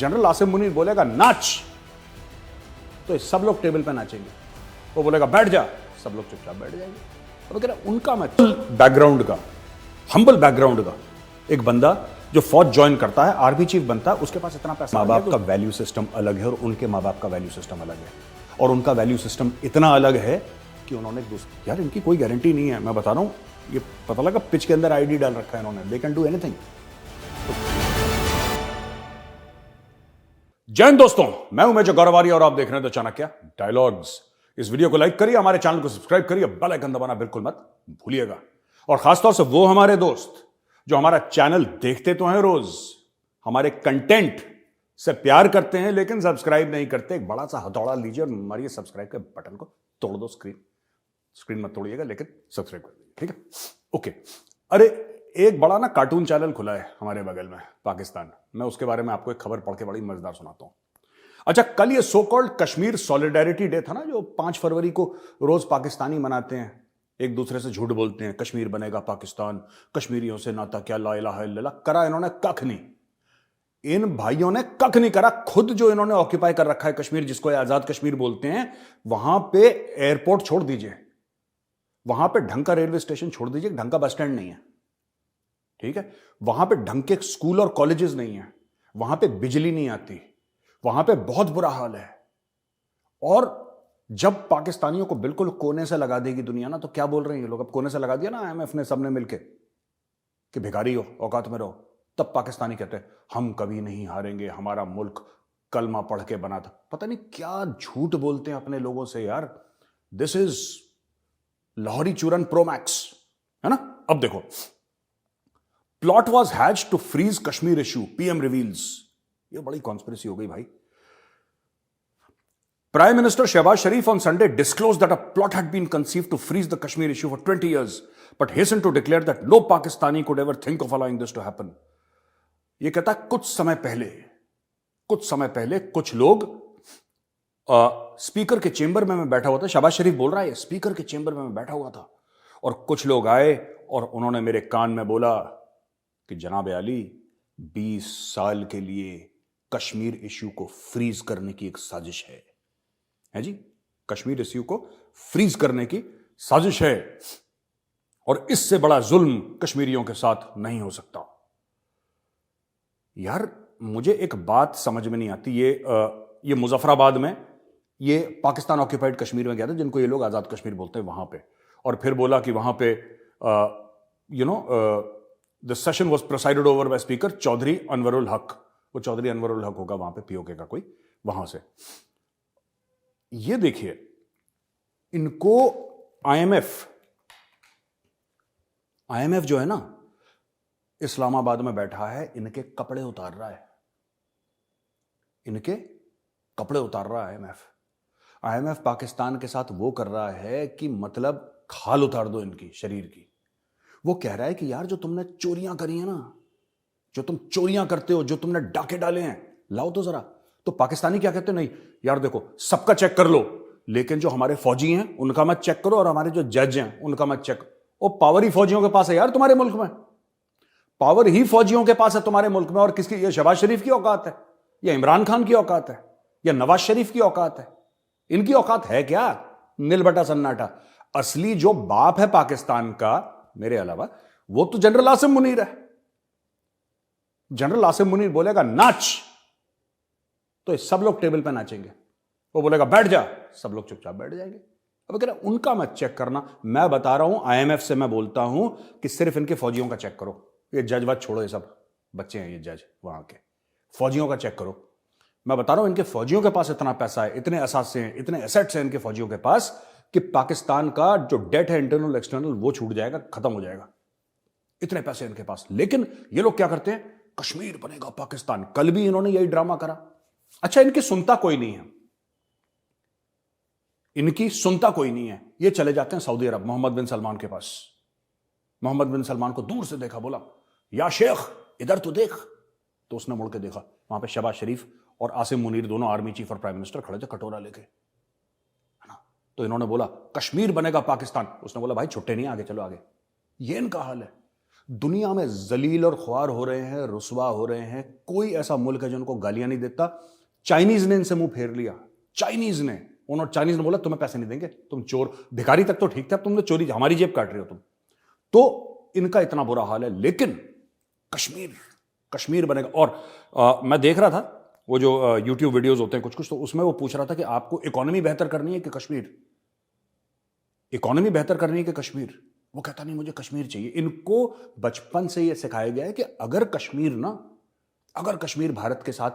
General Asim Munir बोलेगा नाच, तो सब लोग टेबल पे नाचेंगे। वो बोलेगा बैठ जा, सब लोग चुपचाप बैठ जाएंगे। तो कह रहा उनका मैच बैकग्राउंड का, हम्बल बैकग्राउंड का एक बंदा जो फौज ज्वाइन करता है, आर्मी चीफ बनता है, उसके पास इतना पैसा। माँ बाप का वैल्यू सिस्टम अलग है और उनके माँ बाप का वैल्यू सिस्टम अलग है, और उनका वैल्यू सिस्टम इतना अलग है कि उन्होंने दूसरे, यार इनकी कोई गारंटी नहीं है। मैं बता रहा हूं, ये पता लगा पिच के अंदर आईडी डाल रखा है इन्होंने, दे कैन डू एनीथिंग। जय हिंद दोस्तों, मैं हूं मेजर गौरवारी और आप देख रहे हैं द चाणक्य डायलॉग्स। इस वीडियो को लाइक करिए, हमारे चैनल को सब्सक्राइब करिए, बेल आइकन दबाना बिल्कुल मत भूलिएगा। और खासतौर से वो हमारे दोस्त जो हमारा चैनल देखते तो हैं रोज, हमारे कंटेंट से प्यार करते हैं लेकिन सब्सक्राइब नहीं करते, एक बड़ा सा हथौड़ा लीजिए और मारिए सब्सक्राइब के बटन को, तोड़ दो। स्क्रीन मत तोड़िएगा लेकिन सब्सक्राइब कर दीजिए, ठीक है? ओके। अरे एक बड़ा ना कार्टून चैनल खुला है हमारे बगल में, पाकिस्तान। मैं उसके बारे में आपको एक खबर पढ़ के बड़ी मजेदार सुनाता हूं। अच्छा, कल ये so called Kashmir solidarity day था ना, जो 5 फरवरी को रोज पाकिस्तानी मनाते हैं, एक दूसरे से झूठ बोलते हैं, कश्मीर बनेगा पाकिस्तान, कश्मीरियों से नाता क्या, ला इलाहा इल्लल्लाह। करा इन्होंने कख नहीं, इन भाइयों ने कख नहीं करा। खुद जो इन्होंने ऑक्यूपाई कर रखा है कश्मीर, जिसको आजाद कश्मीर बोलते हैं, वहां पे एयरपोर्ट छोड़ दीजिए, वहां पे ढंग का रेलवे स्टेशन छोड़ दीजिए, ढंग का बस स्टैंड नहीं है, ठीक है? वहां पे ढंग के स्कूल और कॉलेजेस नहीं है, वहां पे बिजली नहीं आती, वहां पे बहुत बुरा हाल है। और जब पाकिस्तानियों को बिल्कुल कोने से लगा देगी दुनिया ना, तो क्या बोल रहे हैं ये लोग? अब कोने से लगा दिया ना आईएमएफ ने, सबने मिलके, कि भिखारी हो, औकात में रहो। तब पाकिस्तानी कहते हैं हम कभी नहीं हारेंगे, हमारा मुल्क कलमा पढ़ के बना था। पता नहीं क्या झूठ बोलते हैं अपने लोगों से यार। दिस इज लाहौरी चूरन प्रो मैक्स, है ना? अब देखो, plot was hatched to freeze Kashmir issue, PM reveals. ये बड़ी कॉन्स्पिरेसी हो गई भाई। Prime Minister Shehbaz Sharif on Sunday disclosed that a plot had been conceived to freeze the Kashmir issue for 20 years, but hastened to declare that no Pakistani could ever think of allowing this to happen. ये कहता है कुछ समय पहले कुछ लोग speaker के chamber में मैं बैठा हुआ था, शहबाज शरीफ बोल रहा है, स्पीकर के चेंबर में मैं बैठा हुआ था, और कुछ लोग आए और उन्होंने मेरे कान में बोला कि जनाब आली, 20 साल के लिए कश्मीर इश्यू को फ्रीज करने की एक साजिश है जी, कश्मीर इश्यू को फ्रीज करने की साजिश है, और इससे बड़ा जुल्म कश्मीरियों के साथ नहीं हो सकता। यार मुझे एक बात समझ में नहीं आती, ये मुजफ्फराबाद में, ये पाकिस्तान ऑक्यूपाइड कश्मीर में गया था, जिनको ये लोग आजाद कश्मीर बोलते हैं, वहां पे, और फिर बोला कि वहां पे the session was presided over by speaker Chaudhary Anwarul Haq. वो चौधरी अनवरुल हक होगा वहां पे, पीओके का कोई, वहां से। ये देखिए, इनको आईएमएफ जो है ना, इस्लामाबाद में बैठा है, इनके कपड़े उतार रहा है, आईएमएफ पाकिस्तान के साथ वो कर रहा है कि मतलब खाल उतार दो इनकी शरीर की। वो कह रहा है कि यार जो तुमने चोरियां करी है ना, जो तुम चोरियां करते हो, जो तुमने डाके डाले हैं, लाओ तो जरा। तो पाकिस्तानी क्या कहते हैं, नहीं यार देखो सबका चेक कर लो, लेकिन जो हमारे फौजी हैं उनका मत चेक करो, और हमारे जो जज हैं उनका मत चेक। ओ पावर ही फौजियों के पास है यार तुम्हारे मुल्क में, पावर ही फौजियों के पास है तुम्हारे मुल्क में। और किसकी? ये शहबाज शरीफ की औकात है, या इमरान खान की औकात है, या नवाज शरीफ की औकात है? इनकी औकात है क्या? नील बटा सन्नाटा। असली जो बाप है पाकिस्तान का मेरे अलावा, वो तो जनरल आसिम मुनीर है। जनरल आसिम मुनीर बोलेगा नाच, तो सब लोग टेबल पे नाचेंगे। वो बोलेगा बैठ जा, सब लोग चुपचाप बैठ जाएंगे। अब कह रहा उनका मत चेक करना, मैं बता रहा हूं, आईएमएफ से मैं बोलता हूं कि सिर्फ इनके फौजियों का चेक करो। ये जज वज छोड़ो, ये सब बच्चे हैं, ये जज वहां के, फौजियों का चेक करो। मैं बता रहा हूं, इनके फौजियों के पास इतना पैसा है, इतने असासे हैं, इतने एसेट्स हैं इनके फौजियों के पास, कि पाकिस्तान का जो डेट है इंटरनल एक्सटर्नल, वो छूट जाएगा, खत्म हो जाएगा। इतने पैसे इनके पास। लेकिन ये लोग क्या करते हैं, कश्मीर बनेगा पाकिस्तान। कल भी इन्होंने यही ड्रामा करा। अच्छा, इनकी सुनता कोई नहीं है, ये चले जाते हैं सऊदी अरब, मोहम्मद बिन सलमान के पास। मोहम्मद बिन सलमान को दूर से देखा, बोला या शेख इधर तो देख। तो उसने मुड़ के देखा, वहां पे शहबाज शरीफ और आसिम मुनीर, दोनों आर्मी चीफ और प्राइम मिनिस्टर खड़े थे कटोरा लेके, है ना? तो इन्होंने बोला कश्मीर बनेगा पाकिस्तान। उसने बोला भाई छुट्टे नहीं, आगे चलो आगे। ये इनका हाल है। दुनिया में जलील और ख्वार हो रहे हैं, रुसवा हो रहे हैं। कोई ऐसा मुल्क है जिनको गालियां नहीं देता। चाइनीज ने इनसे मुंह फेर लिया। चाइनीज ने बोला तुम्हें पैसे नहीं देंगे, तुम चोर। भिखारी तक तो ठीक था, तुमने चोरी, हमारी जेब काट रहे हो तुम। तो इनका इतना बुरा हाल है। लेकिन कश्मीर बनेगा। और मैं देख रहा था वो जो यूट्यूब वीडियोस होते हैं कुछ कुछ, तो उसमें वो पूछ रहा था कि आपको इकोनॉमी बेहतर करनी है कि कश्मीर, इकोनॉमी बेहतर करनी है कि कश्मीर। वो कहता नहीं मुझे कश्मीर चाहिए। इनको बचपन से ये सिखाया गया है कि अगर कश्मीर भारत के साथ,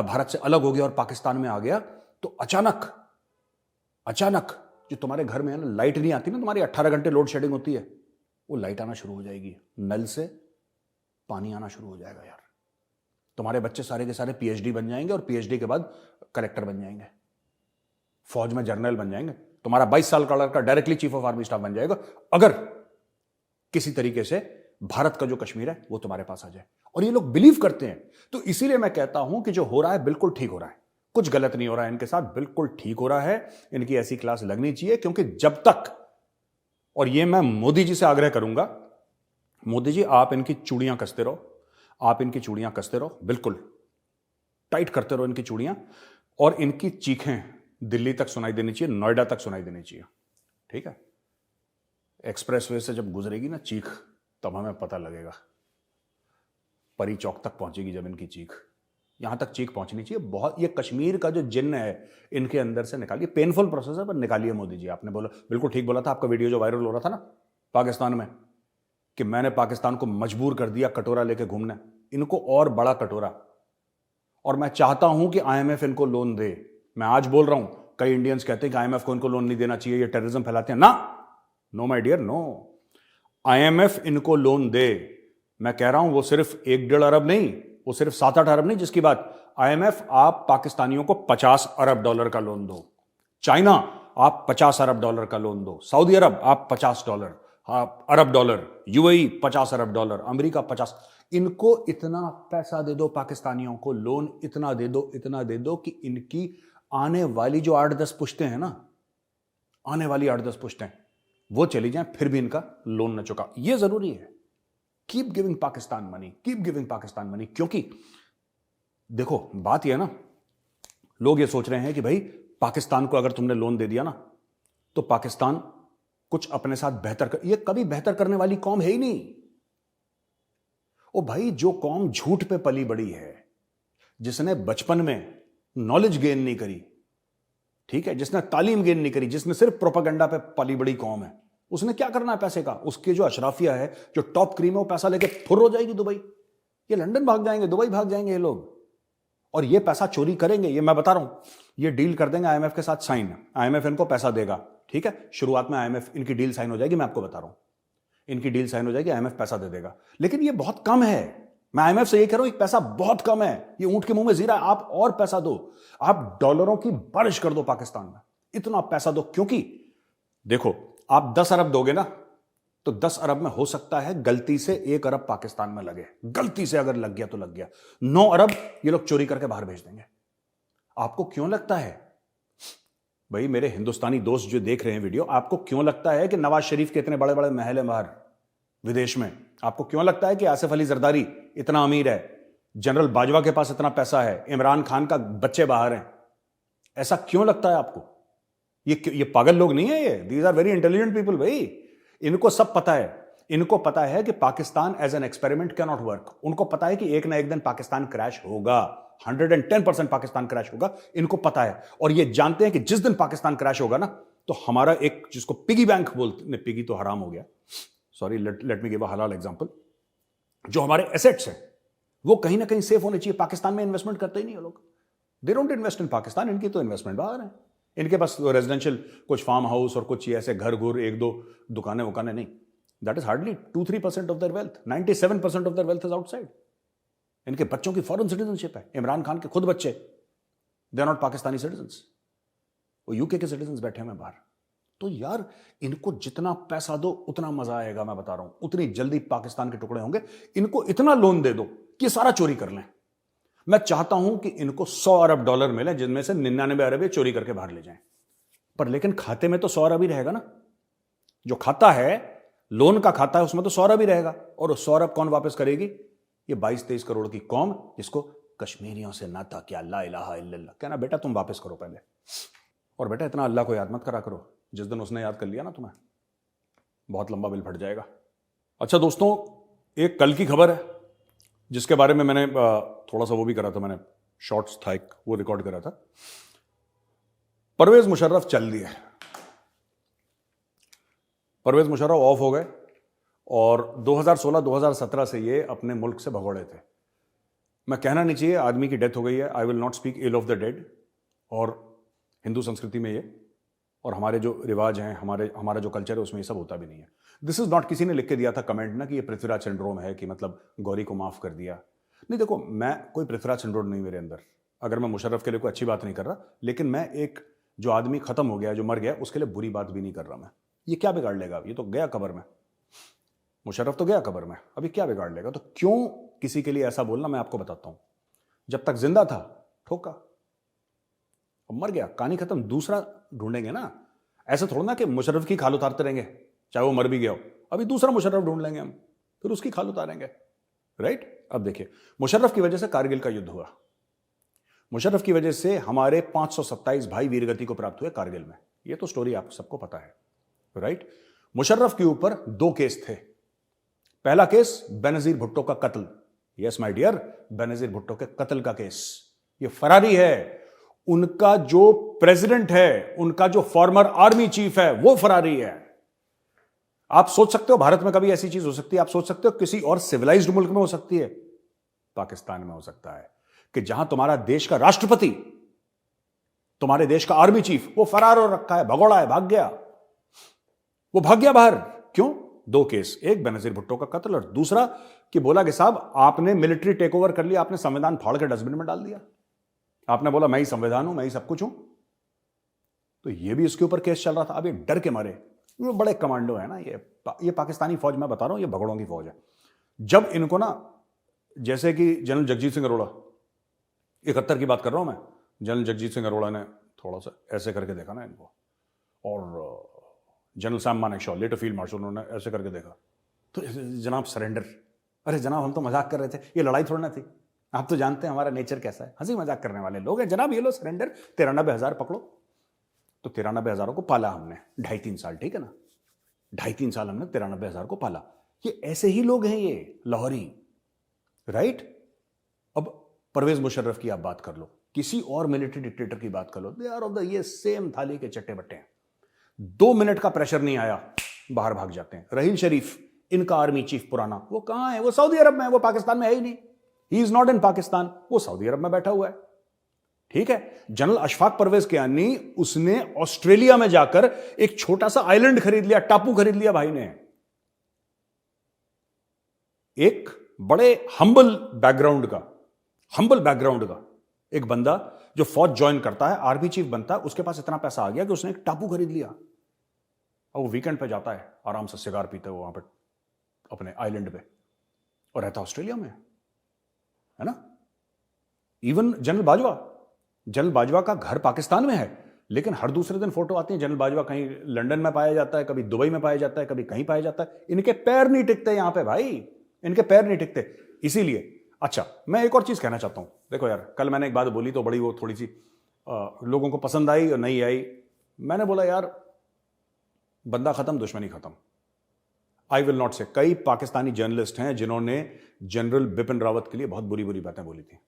भारत से अलग हो गया और पाकिस्तान में आ गया, तो अचानक जो तुम्हारे घर में है ना, लाइट नहीं आती ना, तुम्हारी 18 घंटे लोड शेडिंग होती है, वो लाइट आना शुरू हो जाएगी। नल से पानी आना शुरू हो जाएगा यार। तुम्हारे बच्चे सारे के सारे पीएचडी बन जाएंगे और पीएचडी के बाद कलेक्टर बन जाएंगे, फौज में जनरल बन जाएंगे। तुम्हारा 22 साल का लड़का directly chief of army staff बन जाएगा, अगर किसी तरीके से भारत का जो कश्मीर है वो तुम्हारे पास आ जाए। और ये लोग बिलीव करते हैं। तो इसीलिए मैं कहता हूं कि जो हो रहा है बिल्कुल ठीक हो रहा है, कुछ गलत नहीं हो रहा है इनके साथ, बिल्कुल ठीक हो रहा है। इनकी ऐसी क्लास लगनी चाहिए, क्योंकि जब तक, और ये मैं मोदी जी से आग्रह करूंगा, मोदी जी आप इनकी चूड़ियां कसते रहो, बिल्कुल टाइट करते रहो इनकी चूड़ियां, और इनकी चीखें दिल्ली तक सुनाई देनी चाहिए, नोएडा तक सुनाई देनी चाहिए। ठीक है, एक्सप्रेसवे से जब गुजरेगी ना चीख, तब हमें पता लगेगा। परी चौक तक पहुंचेगी जब इनकी चीख, यहां तक चीख पहुंचनी चाहिए। बहुत, ये कश्मीर का जो जिन्न है इनके अंदर से निकालिए। पेनफुल प्रोसेस है पर निकालिए मोदी जी। आपने बोला, बिल्कुल ठीक बोला था। आपका वीडियो जो वायरल हो रहा था ना पाकिस्तान में, कि मैंने पाकिस्तान को मजबूर कर दिया कटोरा लेके घूमने, इनको और बड़ा कटोरा। और मैं चाहता हूं कि आईएमएफ इनको लोन दे। मैं आज बोल रहा हूं, कई इंडियंस कहते हैं कि आईएमएफ को इनको लोन नहीं देना चाहिए, ये टेररिज्म फैलाते हैं। No my dear, no. IMF इनको लोन दे। मैं कह रहा हूं वो सिर्फ 1-1.5 अरब नहीं, वो सिर्फ 7-8 अरब नहीं, जिसकी बात, आईएमएफ आप पाकिस्तानियों को $50 अरब का लोन दो। चाइना आप $50 अरब का लोन दो। सऊदी अरब आप $50 अरब डॉलर, यूएई $50 अरब, अमेरिका 50। इनको इतना पैसा दे दो, पाकिस्तानियों को लोन इतना दे दो कि इनकी आने वाली जो 8-10 पुश्तें हैं ना, आने वाली 8-10 पुश्तें वो चली जाएं, फिर भी इनका लोन न चुका। ये जरूरी है। कीप गिविंग पाकिस्तान मनी, क्योंकि देखो बात यह है ना, लोग ये सोच रहे हैं कि भाई पाकिस्तान को अगर तुमने लोन दे दिया ना, तो पाकिस्तान कुछ अपने साथ बेहतर कर, ये कभी बेहतर करने वाली कौम है ही नहीं। ओ भाई, जो कौम झूठ पे पली बड़ी है, जिसने बचपन में नॉलेज गेन नहीं करी, ठीक है, जिसने तालीम गेन नहीं करी, जिसने सिर्फ प्रोपेगेंडा पे पली बड़ी कौम है, उसने क्या करना है पैसे का? उसके जो अशराफिया है, जो टॉप क्रीम है, वो पैसा लेके फुर्र हो जाएगी दुबई। ये लंदन भाग जाएंगे, दुबई भाग जाएंगे ये लोग, और ये पैसा चोरी करेंगे। ये मैं बता रहा हूं, ये डील कर देंगे आईएमएफ के साथ साइन। आईएमएफ इनको पैसा देगा, ठीक है, शुरुआत में आईएमएफ, इनकी डील साइन हो जाएगी। मैं आपको बता रहा हूं, इनकी डील साइन हो जाएगी, आईएमएफ पैसा दे देगा। लेकिन ये बहुत कम है। मैं आईएमएफ से ये कह रहा हूं, एक पैसा बहुत कम है। ये ऊंट के मुंह में जीरा है। आप और पैसा दो, आप डॉलरों की बारिश कर दो पाकिस्तान में, इतना पैसा दो। क्योंकि देखो, आप 10 अरब दोगे ना, तो 10 अरब में हो सकता है गलती से 1 अरब पाकिस्तान में लगे। गलती से अगर लग गया तो लग गया। 9 अरब ये लोग चोरी करके बाहर भेज देंगे। आपको क्यों लगता है भाई, मेरे हिंदुस्तानी दोस्त जो देख रहे हैं वीडियो, आपको क्यों लगता है कि नवाज शरीफ के इतने बड़े बड़े महल है बाहर विदेश में? आपको क्यों लगता है कि आसिफ अली जरदारी इतना अमीर है, जनरल बाजवा के पास इतना पैसा है, इमरान खान का बच्चे बाहर हैं? ऐसा क्यों लगता है आपको? ये पागल लोग नहीं है, ये these are very intelligent people भाई। इनको सब पता है। इनको पता है कि Pakistan as an experiment can not work. उनको पता है कि एक ना एक दिन पाकिस्तान क्रैश होगा, 110% पाकिस्तान क्रैश होगा। इनको पता है, और ये जानते हैं कि जिस दिन पाकिस्तान क्रैश होगा ना, तो हमारा एक, जिसको पिगी बैंक बोलते हैं, पिगी तो हराम हो गया, sorry, let me give a हलाल एग्जांपल, जो हमारे एसेट्स हैं वो कहीं ना कहीं सेफ होने चाहिए। पाकिस्तान में इन्वेस्टमेंट करते ही नहीं लोग, they don't invest in Pakistan. इनकी तो इन्वेस्टमेंट बाहर है। इनके पास रेजिडेंशियल कुछ फार्म हाउस और कुछ ऐसे घर घुर, 1-2 दुकानें वुकानें नहीं। That is hardly 2-3% of their wealth. 97% of their wealth is outside. इनके बच्चों की फॉरेन सिटीजनशिप है। इमरान खान के खुद बच्चे, they are not Pakistani citizens, वो यूके के सिटीजन्स बैठे हुए बाहर। तो यार, इनको जितना पैसा दो उतना मजा आएगा। मैं बता रहा हूं, उतनी जल्दी पाकिस्तान के टुकड़े होंगे। इनको इतना लोन दे दो कि सारा चोरी कर लें। मैं चाहता हूं कि इनको $100 अरब मिले, जिनमें से 99 अरब ये चोरी करके बाहर ले जाएं। पर लेकिन खाते में तो 100 अरब ही रहेगा ना। जो खाता है लोन का खाता है, उसमें तो सौरभ ही रहेगा, और उस सौरभ कौन वापस करेगी? ये 22-23 करोड़ की कौम जिसको कश्मीरियों से नाता क्या, ला इलाहा इल्लल्लाह। कहना बेटा तुम वापस करो पहले, और बेटा इतना अल्लाह को याद मत करा करो, जिस दिन उसने याद कर लिया ना तुम्हें, बहुत लंबा बिल फट जाएगा। अच्छा दोस्तों, एक कल की खबर है जिसके बारे में मैंने थोड़ा सा वो भी करा था, मैंने शॉर्ट्स था एक वो रिकॉर्ड करा था। परवेज मुशर्रफ चल दिए, परवेज मुशर्रफ ऑफ हो गए, और 2016-2017 से ये अपने मुल्क से भगोड़े थे। मैं कहना नहीं चाहिए, आदमी की डेथ हो गई है, I will not speak ill of the dead, और हिंदू संस्कृति में ये और हमारे जो रिवाज हैं, हमारा जो कल्चर है उसमें ये सब होता भी नहीं है। दिस इज नॉट, किसी ने लिख के दिया था कमेंट ना कि ये पृथ्वीराज सिंड्रोम है, कि मतलब गौरी को माफ कर दिया। नहीं देखो, मैं कोई पृथ्वीराज सिंड्रोम नहीं मेरे अंदर, अगर मैं मुशर्रफ के लिए कोई अच्छी बात नहीं कर रहा, लेकिन मैं एक जो आदमी खत्म हो गया, जो मर गया, उसके लिए बुरी बात भी नहीं कर रहा मैं। ये क्या बिगाड़ लेगा? ये तो गया कब्र में, मुशर्रफ तो गया कब्र में, अभी क्या बिगाड़ लेगा? तो क्यों किसी के लिए ऐसा बोलना? मैं आपको बताता हूं, जब तक जिंदा था ठोका, अब मर गया, कहानी खत्म, दूसरा ढूंढेंगे ना। ऐसा थोड़ा ना कि मुशर्रफ की खाल उतारते रहेंगे चाहे वो मर भी गया हो, अभी दूसरा मुशर्रफ ढूंढ लेंगे हम, फिर उसकी खाल उतारेंगे, राइट? अब देखिए, मुशर्रफ की वजह से कारगिल का युद्ध हुआ, मुशर्रफ की वजह से हमारे 527 भाई वीरगति को प्राप्त हुए कारगिल में, ये तो स्टोरी आप सबको पता है, राइट? मुशर्रफ के ऊपर 2 केस थे। पहला केस बेनजीर भुट्टो का कत्ल, yes my dear, Benazir Bhutto के कत्ल का केस। ये फरारी है, उनका जो प्रेसिडेंट है, उनका जो फॉर्मर आर्मी चीफ है, वो फरारी है। आप सोच सकते हो भारत में कभी ऐसी चीज हो सकती है? आप सोच सकते हो किसी और सिविलाइज्ड मुल्क में हो सकती है? पाकिस्तान में हो सकता है, कि जहां तुम्हारा देश का राष्ट्रपति, तुम्हारे देश का आर्मी चीफ, वो फरार हो रखा है, भगोड़ा है, भाग गया, वो भाग गया बाहर। क्यों? 2 केस, एक बेनजीर भुट्टो का कत्ल, और दूसरा कि बोला कि साहब आपने मिलिट्री टेक ओवर कर लिया, आपने संविधान फाड़ के डस्टबिन में डाल दिया, आपने बोला मैं ही संविधान हूं, मैं ही सब कुछ हूं। तो ये भी इसके ऊपर केस चल रहा था। अब ये डर के मारे, ये बड़े कमांडो है ना, ये पाकिस्तानी फौज, मैं बता रहा हूं, ये भगड़ों की फौज है। जब इनको ना, जैसे कि जनरल जगजीत सिंह अरोड़ा, 71 की बात कर रहा हूं मैं, जनरल जगजीत सिंह अरोड़ा ने थोड़ा सा ऐसे करके देखा ना इनको, और general Sam Manekshaw, later field marshal, उन्होंने ऐसे करके देखा, तो जनाब सरेंडर। अरे जनाब हम तो मजाक कर रहे थे, ये लड़ाई थोड़ी ना थी, आप तो जानते हैं हमारा नेचर कैसा है, हंसी मजाक करने वाले लोग हैं जनाब, ये लो सरेंडर, 93,000 पकड़ो। तो 93,000 को पाला हमने 2.5-3 साल, ठीक है ना, 2.5-3 साल हमने 93,000 को पाला। ये ऐसे ही लोग हैं, ये लाहौरी, राइट? अब परवेज मुशर्रफ की आप बात कर लो, किसी और मिलिट्री डिक्टेटर की बात कर लो, दे आर ऑफ द ये सेम थाली के चट्टे बट्टे हैं। 2 मिनट का प्रेशर नहीं आया, बाहर भाग जाते हैं। रहील शरीफ, इनका आर्मी चीफ पुराना, वो कहां है? वो सऊदी अरब में है, वो पाकिस्तान में है ही नहीं, he is not in Pakistan, वो सऊदी अरब में बैठा हुआ है, ठीक है? जनरल अशफाक परवेज कियानी, उसने ऑस्ट्रेलिया में जाकर एक छोटा सा आइलैंड खरीद लिया, टापू खरीद लिया भाई ने। एक बड़े हम्बल बैकग्राउंड का एक बंदा जो फौज ज्वाइन करता है, आर्मी चीफ बनता है, उसके पास इतना पैसा आ गया कि उसने एक टापू खरीद लिया, और वो वीकेंड पे जाता है, आराम से सिगार पीते हुए वहां पे अपने आइलैंड पे, और रहता ऑस्ट्रेलिया में, है ना? इवन जनरल बाजवा का घर पाकिस्तान में है, लेकिन हर दूसरे दिन फोटो आती है जनरल बाजवा कहीं लंदन में पाया जाता है, कभी दुबई में पाया जाता है, कभी कहीं पाया जाता है। इनके पैर नहीं टिकते यहां पे भाई, इनके पैर नहीं टिकते। इसीलिए अच्छा, मैं एक और चीज कहना चाहता हूं। देखो यार, कल मैंने एक बात बोली तो बड़ी वो थोड़ी सी लोगों को पसंद आई और नहीं आई। मैंने बोला यार, बंदा खत्म, दुश्मनी खत्म। आई विल नॉट से, कई पाकिस्तानी जर्नलिस्ट हैं जिन्होंने जनरल बिपिन रावत के लिए बहुत बुरी बुरी बातें बोली थी।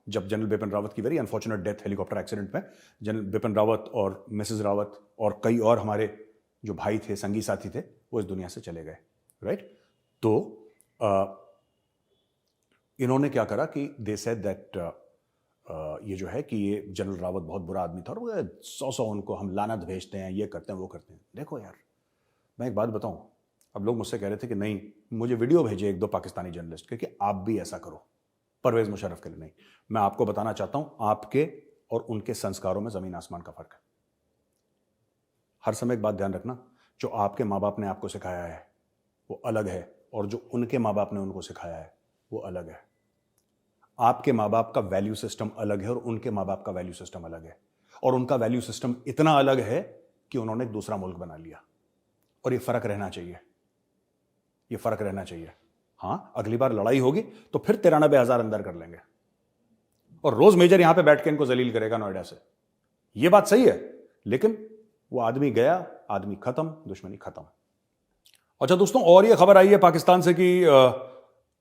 जब जनरल बिपिन रावत की very unfortunate death helicopter accident में, जनरल बिपिन रावत और मिसेस रावत और कई और हमारे जो भाई थे, संगी साथी थे, वो इस दुनिया से चले गए, राइट? तो इन्होंने क्या करा कि दे सेड दैट ये जो है कि ये जनरल रावत बहुत बुरा आदमी था, और 100 उनको हम लानत भेजते हैं, ये करते हैं, वो करते हैं। देखो यार, मैं एक बात बताऊं, अब लोग मुझसे कह रहे थे कि नहीं, मुझे वीडियो भेजे 1-2 पाकिस्तानी जर्नलिस्ट क्योंकि आप भी ऐसा करो, परवेज मुशर्रफ के लिए नहीं। मैं आपको बताना चाहता हूं, आपके और उनके संस्कारों में जमीन आसमान का फर्क है। हर समय एक बात ध्यान रखना, जो आपके माँ बाप ने आपको सिखाया है वो अलग है, और जो उनके माँ बाप ने उनको सिखाया है वो अलग है। आपके माँ बाप का वैल्यू सिस्टम अलग है और उनके माँ बाप का वैल्यू सिस्टम अलग है, और उनका वैल्यू सिस्टम इतना अलग है कि उन्होंने एक दूसरा मुल्क बना लिया, और ये फर्क रहना चाहिए। ये फर्क रहना चाहिए। हां, अगली बार लड़ाई होगी तो फिर 93,000 अंदर कर लेंगे और रोज मेजर यहां पे बैठ के इनको जलील करेगा नोएडा से। ये बात सही है, लेकिन वो आदमी गया, आदमी खत्म, दुश्मनी खत्म। अच्छा दोस्तों, और ये खबर आई है पाकिस्तान से कि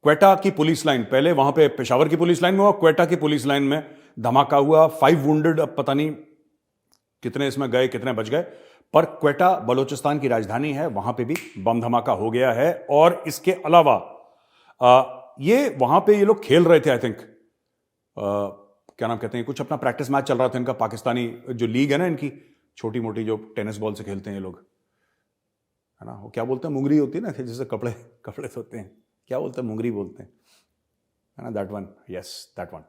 क्वेटा की पुलिस लाइन, पहले वहां पे पेशावर की पुलिस लाइन में हुआ, क्वेटा की पुलिस लाइन में धमाका हुआ, 5 वुंडेड, अब पता नहीं कितने इसमें गए कितने बच गए, पर क्वेटा बलूचिस्तान की राजधानी है, वहां पे भी बम धमाका हो गया है। और इसके अलावा ये वहां पे ये लोग खेल रहे थे, आई थिंक क्या नाम कहते हैं, कुछ अपना प्रैक्टिस मैच चल रहा था इनका, पाकिस्तानी जो लीग है ना इनकी, छोटी मोटी जो टेनिस बॉल से खेलते हैं ये लोग, है ना, वो क्या बोलते हैं, मुंगरी होती है ना, जैसे कपड़े कपड़े धोते हैं, क्या बोलते हैं, मुंगरी बोलते हैं, है ना, that one, yes that one.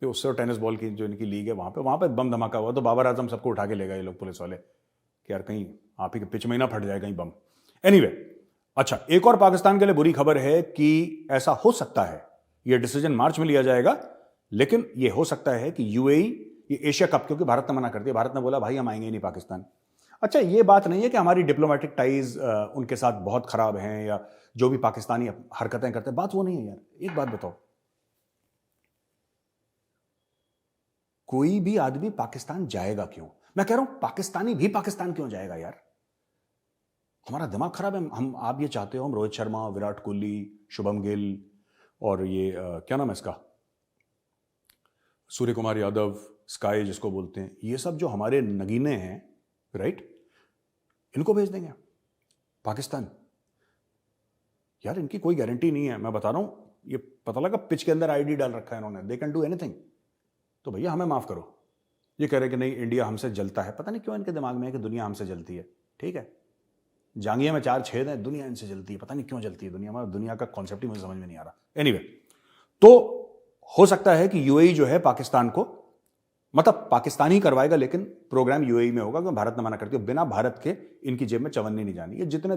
तो उससे टेनिस बॉल की जो इनकी लीग है, वहां पे बम धमाका हुआ, तो बाबर आजम सबको उठा के ले गए ये लोग पुलिस वाले कि यार कहीं आप ही के पिच में ही ना फट जाए कहीं बम। एनीवे, अच्छा, एक और पाकिस्तान के लिए बुरी खबर है कि ऐसा हो सकता है, ये डिसीजन मार्च में लिया जाएगा, लेकिन ये हो सकता है कि यूएई, ये एशिया कप, क्योंकि भारत ने मना कर दिया, भारत ने बोला भाई हम आएंगे नहीं पाकिस्तान। अच्छा, ये बात नहीं है कि हमारी डिप्लोमेटिक टाइज उनके साथ बहुत खराब हैं या जो भी पाकिस्तानी हरकतें करते हैं, बात वो नहीं है यार। एक बात बताओ, कोई भी आदमी पाकिस्तान जाएगा क्यों? मैं कह रहा हूं पाकिस्तानी भी पाकिस्तान क्यों जाएगा यार? हमारा दिमाग खराब है। हम आप ये चाहते हो हम रोहित शर्मा, विराट कोहली, शुभम गिल और ये क्या नाम है इसका, सूर्य कुमार यादव, स्काई जिसको बोलते हैं, ये सब जो हमारे नगीने हैं, राइट, इनको भेज देंगे पाकिस्तान। यार इनकी कोई गारंटी नहीं है, मैं बता रहा हूं, ये पता लगा पिच के अंदर आईडी डाल रखा है इन्होंने, दे कैन डू एनीथिंग। तो भैया हमें माफ करो। ये कह रहे कि नहीं इंडिया हमसे जलता है, पता नहीं क्यों इनके दिमाग में है कि दुनिया हमसे जलती है। ठीक है, जांघिया में 4 छेद हैं, दुनिया इनसे जलती है, पता नहीं क्यों जलती है दुनिया में, दुनिया का कॉन्सेप्ट ही मुझे समझ में नहीं आ रहा। एनीवे, तो हो सकता है कि यूएई जो है पाकिस्तान को, मतलब पाकिस्तान ही करवाएगा, लेकिन प्रोग्राम यूएई में होगा, क्योंकि भारत ने मना करती है, बिना भारत के इनकी जेब में चवन्नी नहीं जानी। ये जितने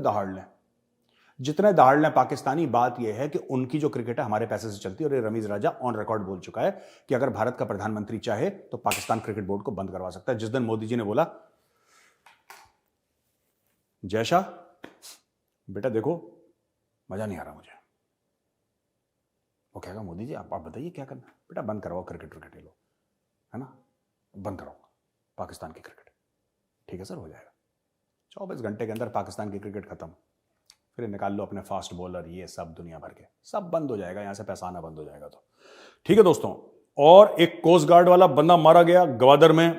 दहाड़ लें पाकिस्तानी, बात यह है कि उनकी जो क्रिकेट है हमारे पैसे से चलती है। और ये रमीज राजा ऑन रिकॉर्ड बोल चुका है कि अगर भारत का प्रधानमंत्री चाहे तो पाकिस्तान क्रिकेट बोर्ड को बंद करवा सकता है। जिस दिन मोदी जी ने बोला जयशाह बेटा देखो मजा नहीं आ रहा मुझे, वो कहेगा मोदी जी आप बताइए क्या करना, बेटा बंद करवाओ क्रिकेट ये लो, है ना, बंद कराऊंगा पाकिस्तान की क्रिकेट। ठीक है सर, हो जाएगा। 24 घंटे के अंदर पाकिस्तान की क्रिकेट खत्म। फिर निकाल लो अपने फास्ट बॉलर, ये सब दुनिया भर के, सब बंद हो जाएगा, यहां से पैसा आना बंद हो जाएगा। तो ठीक है दोस्तों, और एक कोस्ट गार्ड वाला बंदा मारा गया ग्वादर में,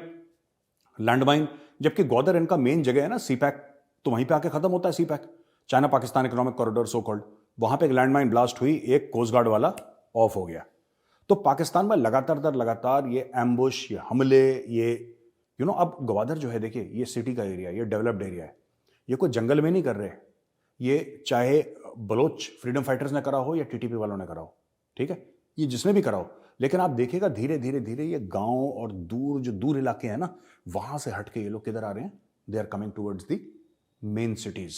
लैंडमाइन, जबकि ग्वादर इनका मेन जगह है ना, सीपैक, तो वहीं पे आके खत्म होता है CPEC, China Pakistan economic corridor so called. वहां पे एक लैंडमाइन ब्लास्ट हुई, एक कोस्ट गार्ड वाला ऑफ हो गया। तो पाकिस्तान में लगातार ये एम्बुश, ये हमले, ये अब ग्वादर जो है, देखिए ये सिटी का एरिया, ये डेवलप्ड एरिया है, ये कोई जंगल में नहीं कर रहे, ये चाहे बलोच फ्रीडम फाइटर्स ने करा हो या टीटीपी वालों ने करा हो, ठीक है, ये जिसने भी करा हो, लेकिन आप देखिएगा धीरे धीरे ये गांव और जो दूर इलाके हैं ना, वहां से हटके ये लोग किधर आ रहे हैं, they are coming towards the main cities,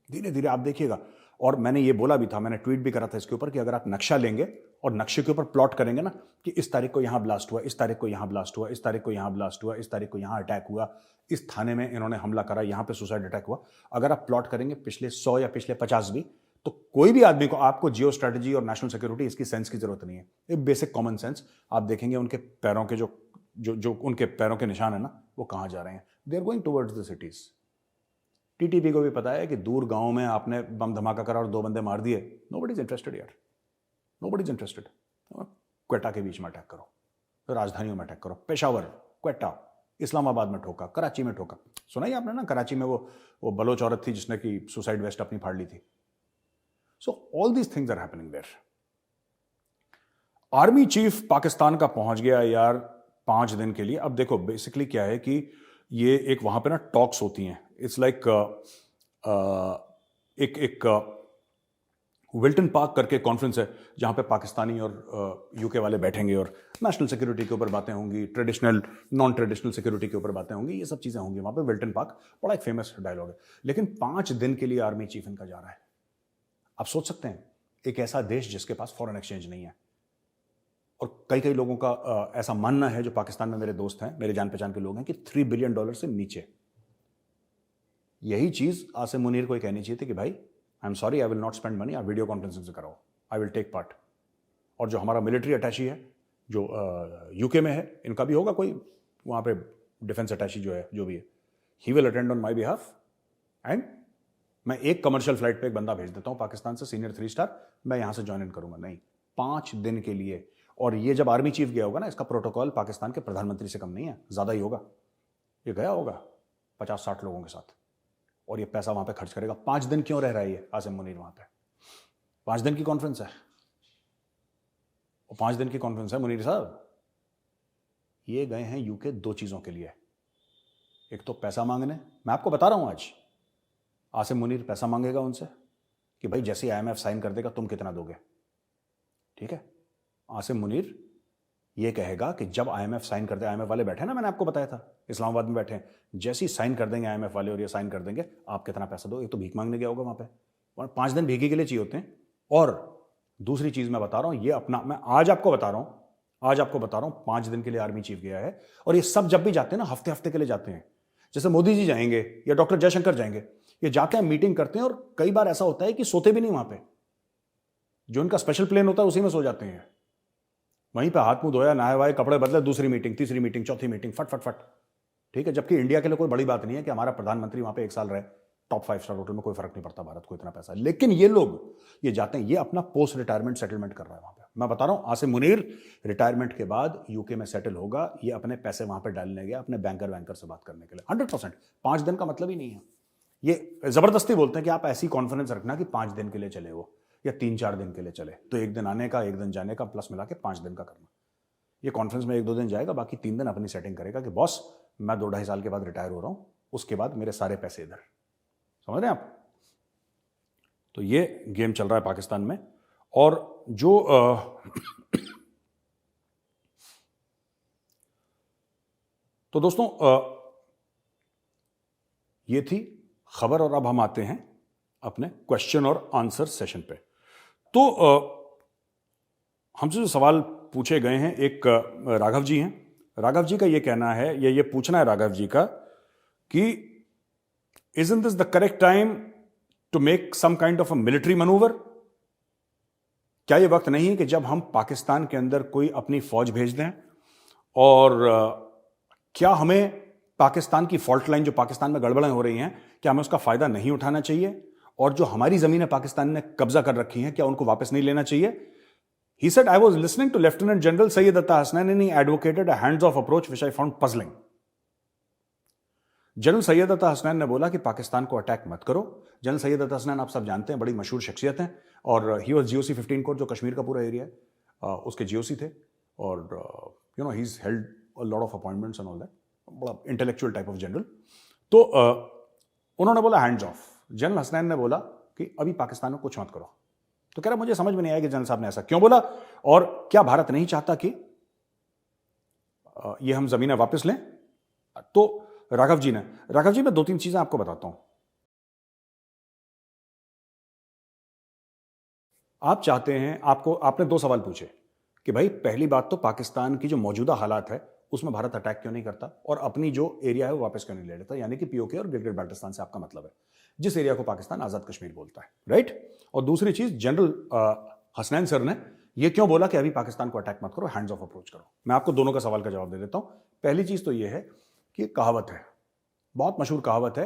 धीरे धीरे आप देखिएगा। और मैंने ये बोला भी था, मैंने ट्वीट भी करा था इसके ऊपर, कि अगर आप नक्शा लेंगे और नक्शे के ऊपर प्लॉट करेंगे ना, कि इस तारीख को यहां ब्लास्ट हुआ, इस तारीख को यहां ब्लास्ट हुआ, इस तारीख को यहां ब्लास्ट हुआ, इस तारीख को यहां अटैक हुआ, इस थाने में इन्होंने हमला करा, यहां पे सुसाइड अटैक हुआ, अगर आप प्लॉट करेंगे पिछले 100 या पिछले 50 भी, तो कोई भी आदमी को, आपको जियो स्ट्रेटेजी और नेशनल सिक्योरिटी इसकी सेंस की जरूरत नहीं है, ये बेसिक कॉमन सेंस। आप देखेंगे उनके पैरों के जो उनके पैरों के निशान है ना, वो कहां जा रहे हैं, they are going towards the cities. TTP को भी पता है कि दूर गांव में आपने बम धमाका करा और 2 बंदे मार दिए, नोबडी इज इंटरेस्टेड यार, नोबडी इज इंटरेस्टेड। क्वेटा के बीच में अटैक करो, राजधानियों में अटैक करो, पेशावर, क्वेटा, इस्लामाबाद में ठोका, कराची में ठोका, सुना ही आपने ना, कराची में वो बलोच औरत थी जिसने की सुसाइड वेस्ट अपनी फाड़ ली थी। So all these things are happening there. Army chief Pakistan का पहुंच गया यार 5 दिन के लिए। अब देखो बेसिकली क्या है कि ये एक वहां पे ना टॉक्स होती हैं, इट्स लाइक एक विल्टन पार्क करके कॉन्फ्रेंस है, जहां पे पाकिस्तानी और यूके वाले बैठेंगे और नेशनल सिक्योरिटी के ऊपर बातें होंगी, ट्रेडिशनल नॉन ट्रेडिशनल सिक्योरिटी के ऊपर बातें होंगी, ये सब चीजें होंगी वहां पे। विल्टन पार्क बड़ा एक फेमस डायलॉग है, लेकिन 5 दिन के लिए आर्मी चीफ इनका जा रहा है। आप सोच सकते हैं, एक ऐसा देश जिसके पास फॉरेन एक्सचेंज नहीं है, और कई लोगों का ऐसा मानना है, जो पाकिस्तान में मेरे दोस्त हैं, मेरे जान पहचान के लोग हैं, कि $3 बिलियन से नीचे। यही चीज आसिम मुनीर को कहनी चाहिए थी कि भाई I am sorry, I will not spend money, आप वीडियो कॉन्फ्रेंसिंग से कराओ, आई विल टेक पार्ट। और जो हमारा मिलिट्री अटैची है जो यूके में है, इनका भी होगा कोई वहाँ पे डिफेंस अटैची जो है, जो भी है, he will attend on my behalf. And मैं एक कमर्शियल फ्लाइट पे एक बंदा भेज देता हूँ पाकिस्तान से, सीनियर 3 स्टार, मैं यहाँ से ज्वाइन इन करूँगा। नहीं, 5 दिन के लिए। और ये जब आर्मी चीफ गया होगा ना, इसका प्रोटोकॉल पाकिस्तान के प्रधानमंत्री से कम नहीं है, ज़्यादा ही होगा। ये गया होगा 50-60 लोगों के साथ, और ये पैसा वहाँ पे खर्च करेगा। 5 दिन क्यों रह रहा है ये आसिम मुनीर वहाँ पे? 5 दिन की कॉन्फ्रेंस है, और 5 दिन की कॉन्फ्रेंस है मुनीर साहब। ये गए हैं यूके 2 चीज़ों के लिए। एक तो पैसा मांगने, मैं आपको बता रहा हूँ आज आसिम मुनीर पैसा मांगेगा उनसे कि भाई जैसे IMF साइन कर देगा तुम कितना दोगे, ठीक है। आसिम मुनीर ये कहेगा कि जब IMF साइन कर दे, IMF वाले बैठे ना, मैंने आपको बताया था इस्लामाबाद में बैठे हैं, जैसे ही साइन कर देंगे IMF वाले और ये साइन कर देंगे, आप कितना पैसा दो। एक तो भीख मांगने गया होगा वहाँ पे, और 5 दिन भीखी के लिए चाहिए होते हैं। और दूसरी चीज़ मैं बता रहा हूँ, ये अपना, मैं आज आपको बता रहा हूँ 5 दिन के लिए आर्मी चीफ गया है। और ये सब जब भी जाते हैं ना, हफ्ते हफ्ते के लिए जाते हैं। जैसे मोदी जी जाएंगे या डॉक्टर जयशंकर जाएंगे, ये जाते हैं, मीटिंग करते हैं, और कई बार ऐसा होता है कि सोते भी नहीं वहाँ पे। जो उनका स्पेशल प्लेन होता है उसी में सो जाते हैं। वहीं पे हाथ मुंह धोया, नहाए वाए, कपड़े बदले, दूसरी मीटिंग, तीसरी मीटिंग, चौथी मीटिंग, फट फट फट, ठीक है। जबकि इंडिया के लिए कोई बड़ी बात नहीं है कि हमारा प्रधानमंत्री वहां पे 1 साल रहे, टॉप 5 स्टार होटल में, कोई फर्क नहीं पड़ता भारत को इतना पैसा। लेकिन ये लोग ये जाते हैं, ये अपना पोस्ट रिटायरमेंट सेटलमेंट कर रहा है वहां पे। मैं बता रहा हूं, आसिम मुनीर रिटायरमेंट के बाद यूके में सेटल होगा। ये अपने पैसे वहां पे डालने गया, अपने बैंकर से बात करने के लिए, 100%। 5 दिन का मतलब ही नहीं है। ये जबरदस्ती बोलते हैं कि आप ऐसी कॉन्फ्रेंस रखना कि 5 दिन के लिए चले वो, या 3-4 दिन के लिए चले, तो 1 दिन आने का, 1 दिन जाने का, प्लस मिला के 5 दिन का करना। ये कॉन्फ्रेंस में 1-2 दिन जाएगा, बाकी 3 दिन अपनी सेटिंग करेगा कि बॉस मैं 2-2.5 साल के बाद रिटायर हो रहा हूं, उसके बाद मेरे सारे पैसे इधर। समझ रहे हैं आप? तो ये गेम चल रहा है पाकिस्तान में। और जो तो दोस्तों ये थी खबर, और अब हम आते हैं अपने क्वेश्चन और आंसर सेशन पे। तो हमसे जो सवाल पूछे गए हैं, एक राघव जी हैं। राघव जी का ये कहना है, ये पूछना है राघव जी का कि isn't this the correct time to make some kind of a military maneuver? क्या ये वक्त नहीं है कि जब हम पाकिस्तान के अंदर कोई अपनी फौज भेज दें? और क्या हमें पाकिस्तान की फॉल्ट लाइन, जो पाकिस्तान में गड़बड़ें हो रही हैं, क्या हमें उसका फायदा नहीं उठाना चाहिए? और जो हमारी जमीनें पाकिस्तान ने कब्जा कर रखी हैं, क्या उनको वापस नहीं लेना चाहिए? He said, I was listening to Lieutenant General Sayyid Atta Hasnain and he advocated a hands-off approach which I found puzzling. General Syed अता हसनैन ने बोला कि पाकिस्तान को अटैक मत करो। जनरल सैयद अता हसनैन आप सब जानते हैं, बड़ी मशहूर शख्सियत हैं, और ही वाज GOC 15 कोर, जो कश्मीर का पूरा एरिया है, उसके GOC थे। और you know he is held a lot of appointments and all that, बड़ा इंटेलेक्चुअल टाइप ऑफ जनरल। तो उन्होंने बोला हैंड्स ऑफ। जनरल हसनैन ने बोला कि अभी पाकिस्तान में कुछ मत करो। तो कह रहा मुझे समझ में नहीं आया कि जनरल साहब ने ऐसा क्यों बोला, और क्या भारत नहीं चाहता कि ये हम जमीनें वापस लें? तो राघव जी मैं 2-3 चीजें आपको बताता हूं। आप चाहते हैं, आपने 2 सवाल पूछे कि भाई पहली बात तो पाकिस्तान की जो मौजूदा हालात है उसमें भारत अटैक क्यों नहीं करता, और अपनी जो एरिया है वो वापस क्यों नहीं ले लेता, यानी कि POK और गिलगित बाल्टिस्तान से आपका मतलब है, जिस एरिया को पाकिस्तान आजाद कश्मीर बोलता है, राइट। और दूसरी चीज, जनरल हसनैन सर ने ये क्यों बोला कि अभी पाकिस्तान को अटैक मत करो, हैंड्स ऑफ अप्रोच करो। मैं आपको दोनों का सवाल का जवाब दे देता हूं। पहली चीज तो ये है कि कहावत है, बहुत मशहूर कहावत है,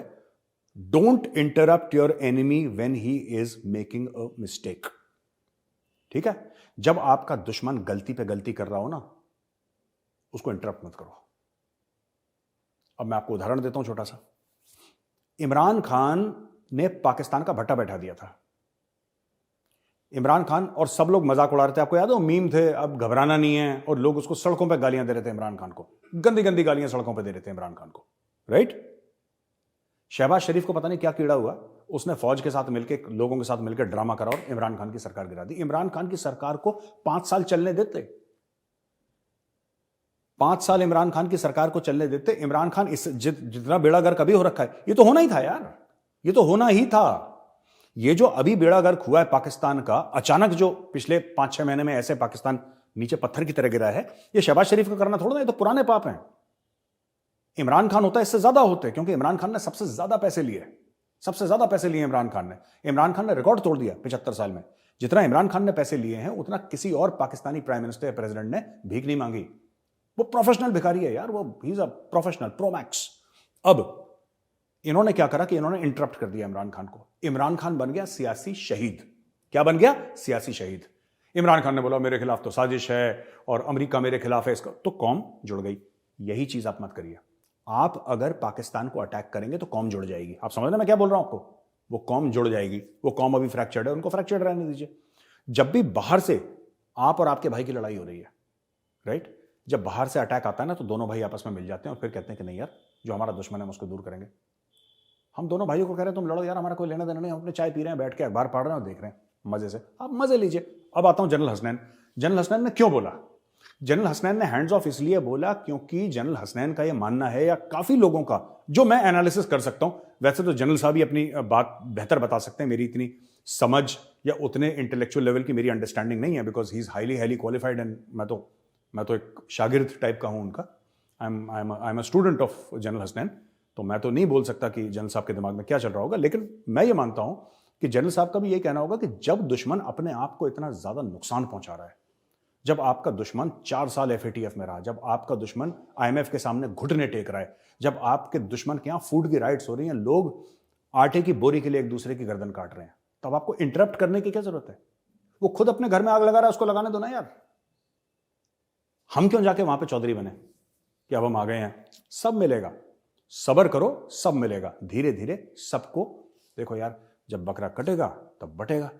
don't interrupt your enemy when he is making a mistake. ठीक है, जब आपका दुश्मन गलती पे गलती कर रहा हो ना, उसको इंटरप्ट मत करो। अब मैं आपको उदाहरण देता हूं छोटा सा। इमरान खान ने पाकिस्तान का भट्टा बैठा दिया था। इमरान खान और सब लोग मजाक उड़ा रहे थे, आपको याद हो, मीम थे, अब घबराना नहीं है, और लोग उसको सड़कों पे गालियां दे रहे थे इमरान खान को, गंदी गंदी गालियां सड़कों पे दे रहे थे इमरान खान को, राइट। शहबाज शरीफ को पता नहीं क्या कीड़ा हुआ, उसने फौज के साथ मिलकर, लोगों के साथ मिलकर ड्रामा करा और इमरान खान की सरकार गिरा दी। इमरान खान की सरकार को 5 साल चलने देते, 5 साल इमरान खान की सरकार को चलने देते। इमरान खान इस जितना बेड़ा गर्क अभी हो रखा है, ये तो होना ही था यार, ये तो होना ही था। ये जो अभी बेड़ा गर्क हुआ है पाकिस्तान का, अचानक जो पिछले 5-6 महीने में ऐसे पाकिस्तान नीचे पत्थर की तरह गिरा है, ये शहबाज शरीफ का करना थोड़ा ना, ये तो पुराने पाप हैं। इमरान खान होता है इससे ज्यादा होते, क्योंकि इमरान खान ने सबसे ज्यादा पैसे लिए, सबसे ज्यादा पैसे लिए इमरान खान ने। इमरान खान ने रिकॉर्ड तोड़ दिया 75 साल में। जितना इमरान खान ने पैसे लिए हैं उतना किसी और पाकिस्तानी प्राइम मिनिस्टर या प्रेसिडेंट ने भीख नहीं मांगी। वो प्रोफेशनल भिखारी है यार, वो he is a professional pro max. अब इन्होंने क्या करा कि इन्होंने इंटरप्ट कर दिया इमरान खान को। इमरान खान बन गया सियासी शहीद। क्या बन गया? सियासी शहीद। इमरान खान ने बोला मेरे खिलाफ तो साजिश है और अमेरिका मेरे खिलाफ है, इसका तो कौम जुड़ गई। यही चीज आप मत करिए। आप अगर पाकिस्तान को अटैक करेंगे तो कौम जुड़ जाएगी। आप समझ रहे हैं मैं क्या बोल रहा हूं आपको? वो कौम जुड़ जाएगी। वो कौम अभी फ्रैक्चर्ड है, उनको फ्रैक्चर्ड रहने दीजिए। जब भी बाहर से आप और आपके भाई की लड़ाई हो रही है, राइट, जब बाहर से अटैक आता है ना तो दोनों भाई आपस में मिल जाते हैं और फिर कहते हैं कि नहीं यार, जो हमारा दुश्मन है हम उसको दूर करेंगे। हम दोनों भाइयों को कह रहे हैं तुम लड़ो यार, हमारा कोई लेना देना नहीं, हम अपने चाय पी रहे हैं, बैठ के अखबार पढ़ रहे हैं और देख रहे हैं मजे से। आप मजे लीजिए। अब आता हूं जनरल हसनैन। जनरल हसनैन ने क्यों बोला? जनरल हसनैन ने हैंड्स ऑफ इसलिए बोला क्योंकि जनरल हसनैन का यह मानना है, या काफी लोगों का जो मैं एनालिसिस कर सकता हूं, वैसे तो जनरल साहब ही अपनी बात बेहतर बता सकते हैं, मेरी इतनी समझ या उतने इंटेलेक्चुअल लेवल की मेरी अंडरस्टैंडिंग नहीं है, because he is highly qualified and मैं तो एक शागिर्द टाइप का हूं उनका। I am a student of general Hasnain, तो मैं तो नहीं बोल सकता कि जनरल साहब के दिमाग में क्या चल रहा होगा। लेकिन मैं ये मानता हूं कि जनरल साहब का भी ये कहना होगा कि जब दुश्मन अपने आप को इतना ज्यादा नुकसान पहुंचा रहा है, जब आपका दुश्मन 4 साल FATF में रहा, जब आपका दुश्मन IMF के सामने घुटने टेक रहा है, जब आपके दुश्मन के यहां फूड की राइट्स हो रही हैं, लोग आटे की बोरी के लिए एक दूसरे की गर्दन काट रहे हैं, तब आपको इंटरप्ट करने की क्या जरूरत है? वो खुद अपने घर में आग लगा रहा है, उसको लगाने दो ना यार। हम क्यों जाके वहां पे चौधरी बने कि अब हम आ गए हैं? सब मिलेगा, सब्र करो, सब मिलेगा। धीरे धीरे सबको। देखो यार, जब बकरा कटेगा तब बटेगा,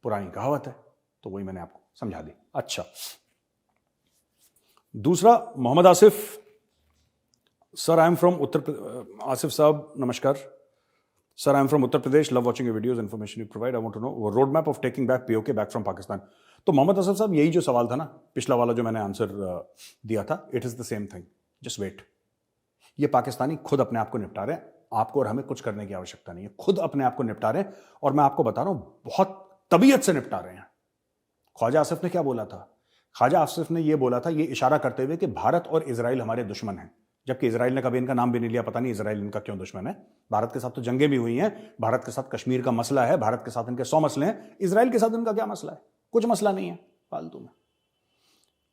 पुरानी कहावत है, तो वही मैंने आपको समझा दी। अच्छा, दूसरा, Mohammad Asif sir, I am from Asif साहब नमस्कार sir, I am from Uttar Pradesh, love watching your videos, information you provide, I want to know road map of taking back POK back from Pakistan. तो मोहम्मद आसिफ साहब, यही जो सवाल था ना, पिछला वाला जो मैंने आंसर दिया था, it is the same thing, just wait. ये पाकिस्तानी खुद अपने आप को निपटा रहे हैं, आपको और हमें कुछ करने की आवश्यकता नहीं है, खुद अपने आप को निपटा रहे हैं। और मैं आपको बता रहा हूं, बहुत तबीयत से निपटा रहे हैं। ख्वाजा आसिफ ने क्या बोला था? ख्वाजा आसिफ ने यह बोला था, ये इशारा करते हुए कि भारत और इजराइल हमारे दुश्मन हैं, जबकि इजराइल ने कभी इनका नाम भी नहीं लिया। पता नहीं इजराइल इनका क्यों दुश्मन है। भारत के साथ तो जंगें भी हुई हैं, भारत के साथ कश्मीर का मसला है, भारत के साथ इनके 100 मसले हैं, इजराइल के साथ इनका क्या मसला है? कुछ मसला नहीं है, फालतू में।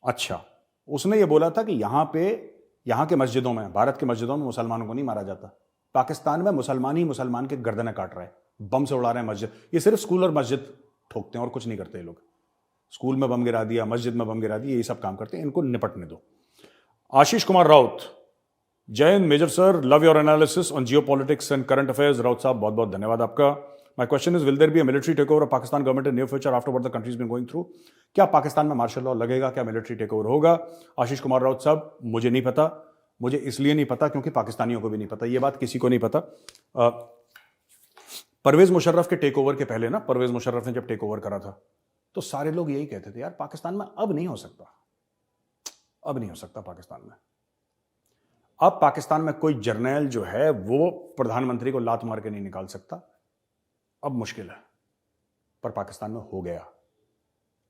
अच्छा, उसने ये बोला था कि यहां के मस्जिदों में, भारत के मस्जिदों में मुसलमानों को नहीं मारा जाता, पाकिस्तान में मुसलमान ही मुसलमान के गर्दनें काट रहे हैं, बम से उड़ा रहे हैं मस्जिद। ये सिर्फ स्कूल और मस्जिद ठोकते हैं और कुछ नहीं करते ये लोग। स्कूल में बम गिरा दिया, मस्जिद में बम गिरा दिया, ये सब काम करते हैं, इनको निपटने दो। आशीष कुमार राउत, जय Hind major sir, love your analysis on geopolitics and current affairs. Raut साहब, बहुत बहुत धन्यवाद आपका। My question is, will there be a military take over of Pakistan government in near future after what the country is been going through? क्या पाकिस्तान में martial law लगेगा? क्या military take over होगा? आशीष कुमार राउत साहब, मुझे नहीं पता। मुझे इसलिए नहीं पता क्योंकि पाकिस्तानियों को भी नहीं पता, ये बात किसी को नहीं पता। परवेज मुशर्रफ के टेक ओवर के पहले ना, परवेज मुशर्रफ ने जब टेक ओवर करा था तो सारे लोग यही कहते थे, यार पाकिस्तान में अब नहीं हो सकता, अब नहीं हो सकता पाकिस्तान में। अब पाकिस्तान में कोई जर्नैल जो है वो प्रधानमंत्री को लात मार के नहीं निकाल सकता, अब मुश्किल है। पर पाकिस्तान में हो गया,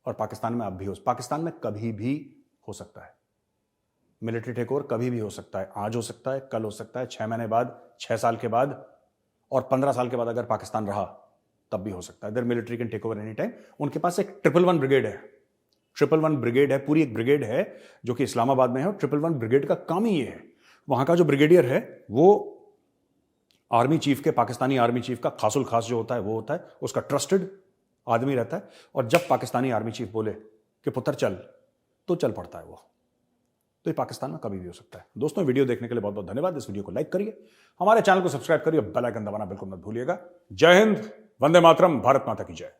और पाकिस्तान में अब भी पाकिस्तान में कभी भी हो सकता है मिलिट्री टेक ओवर, कभी भी हो सकता है। आज हो सकता है, कल हो सकता है, 6 महीने बाद, 6 साल के बाद और 15 साल के बाद अगर पाकिस्तान रहा तब भी हो सकता है। There military can take over any time. उनके पास एक 111 ब्रिगेड है, 111 ब्रिगेड है, पूरी एक ब्रिगेड है जो कि इस्लामाबाद में है। और 111 ब्रिगेड का काम ही ये है, वहां का जो ब्रिगेडियर है वो आर्मी चीफ के, पाकिस्तानी आर्मी चीफ का खासुल खास जो होता है वो होता है, उसका ट्रस्टेड आदमी रहता है। और जब पाकिस्तानी आर्मी चीफ बोले कि पुत्र चल, तो चल पड़ता है वो। तो ये पाकिस्तान में कभी भी हो सकता है। दोस्तों, वीडियो देखने के लिए बहुत बहुत धन्यवाद। इस वीडियो को लाइक करिए, हमारे चैनल को सब्सक्राइब करिए, बेल आइकन दबाना बिल्कुल मत भूलिएगा। जय हिंद, वंदे मातरम, भारत माता की जय।